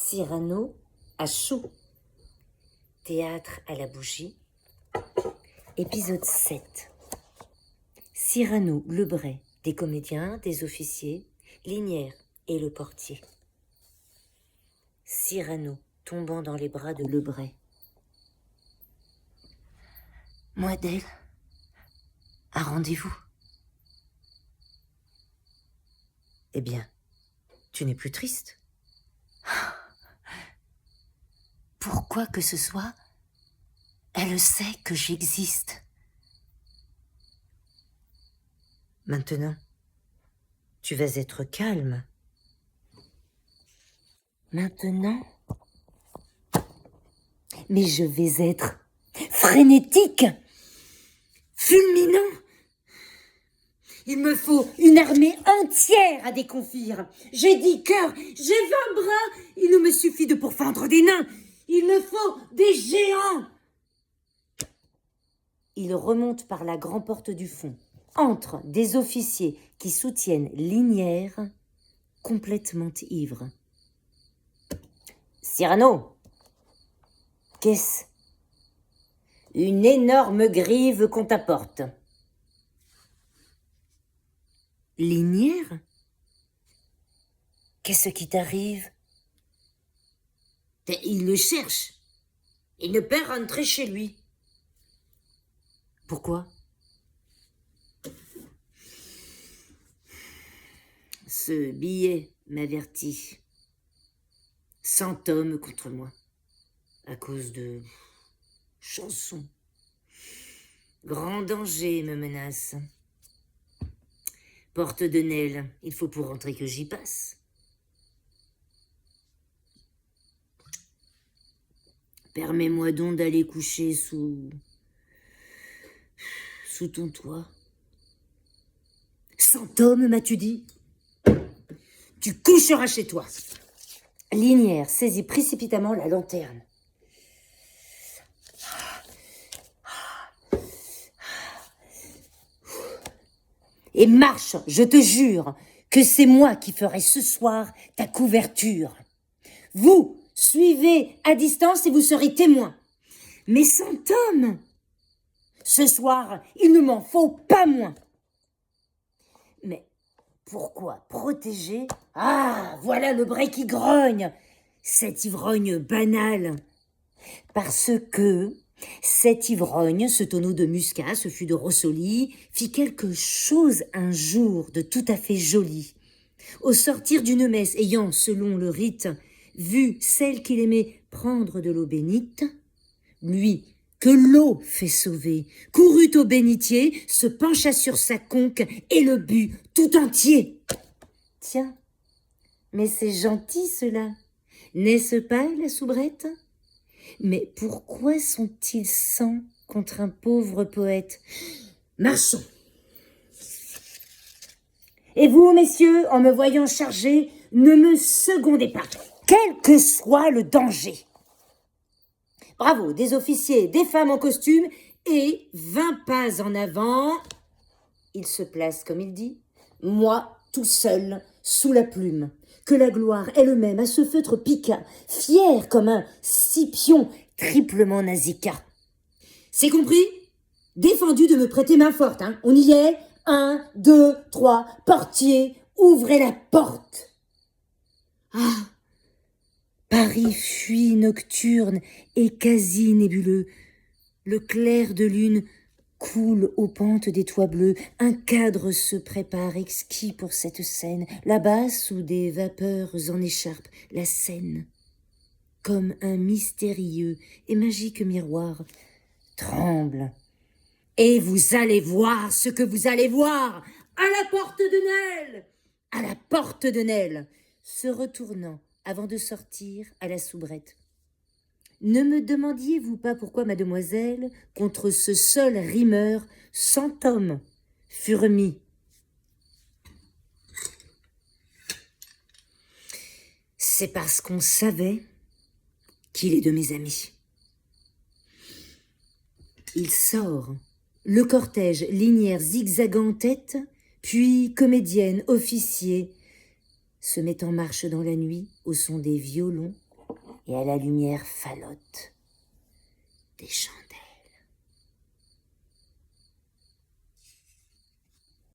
Cyrano à chaud. Théâtre à la bougie. Épisode 7. Cyrano, Lebray, des comédiens, des officiers, Linière et le portier. Cyrano tombant dans les bras de Lebray. Moi d'elle, un rendez-vous. Eh bien, tu n'es plus triste. Pourquoi que ce soit, elle sait que j'existe. Maintenant, tu vas être calme. Maintenant, mais je vais être frénétique, fulminant. Il me faut une armée entière à déconfire. J'ai 10 cœurs, j'ai 20 bras. Il ne me suffit de pourfendre des nains. Il me faut des géants. Il remonte par la grande porte du fond, entre des officiers qui soutiennent Linière, complètement ivre. Cyrano, qu'est-ce? Une énorme grive qu'on t'apporte. Linière? Qu'est-ce qui t'arrive? Il le cherche. Il ne peut rentrer chez lui. Pourquoi? Ce billet m'avertit. 100 hommes contre moi. À cause de chansons. Grand danger me menace. Porte de Nesle, il faut pour rentrer que j'y passe. Permets-moi donc d'aller coucher sous ton toit. 100 hommes, m'as-tu dit? Tu coucheras chez toi. Linière saisit précipitamment la lanterne. Et marche, je te jure, que c'est moi qui ferai ce soir ta couverture. Vous, suivez à distance et vous serez témoins. Mais 100 hommes, ce soir, il ne m'en faut pas moins. Mais pourquoi protéger? Ah, voilà Lebray qui grogne, cet ivrogne banal. Parce que cet ivrogne, ce tonneau de muscat, ce fût de Rossoli, fit quelque chose un jour de tout à fait joli. Au sortir d'une messe ayant, selon le rite, vu celle qu'il aimait prendre de l'eau bénite, lui, que l'eau fait sauver, courut au bénitier, se pencha sur sa conque et le but tout entier. Tiens, mais c'est gentil cela, n'est-ce pas la soubrette? Mais pourquoi sont-ils 100 contre un pauvre poète? Marchons. Et vous, messieurs, en me voyant charger, ne me secondez pas, quel que soit le danger. Bravo, des officiers, des femmes en costume, et 20 pas en avant, il se place comme il dit, moi tout seul, sous la plume, que la gloire elle-même à ce feutre piqua, fier comme un Scipion triplement nazica. C'est compris? Défendu de me prêter main forte, hein? On y est? 1, 2, 3, portier, ouvrez la porte. Ah! Paris fuit nocturne et quasi nébuleux. Le clair de lune coule aux pentes des toits bleus. Un cadre se prépare exquis pour cette scène. Là-bas, sous des vapeurs en écharpe, la Seine, comme un mystérieux et magique miroir, tremble. Et vous allez voir ce que vous allez voir à la porte de Nesle, à la porte de Nesle, se retournant avant de sortir à la soubrette. Ne me demandiez-vous pas pourquoi, mademoiselle, contre ce seul rimeur, 100 hommes furent mis? C'est parce qu'on savait qu'il est de mes amis. Il sort, le cortège Linière zigzagant en tête, puis comédienne, officier, se met en marche dans la nuit au son des violons et à la lumière falote des chandelles.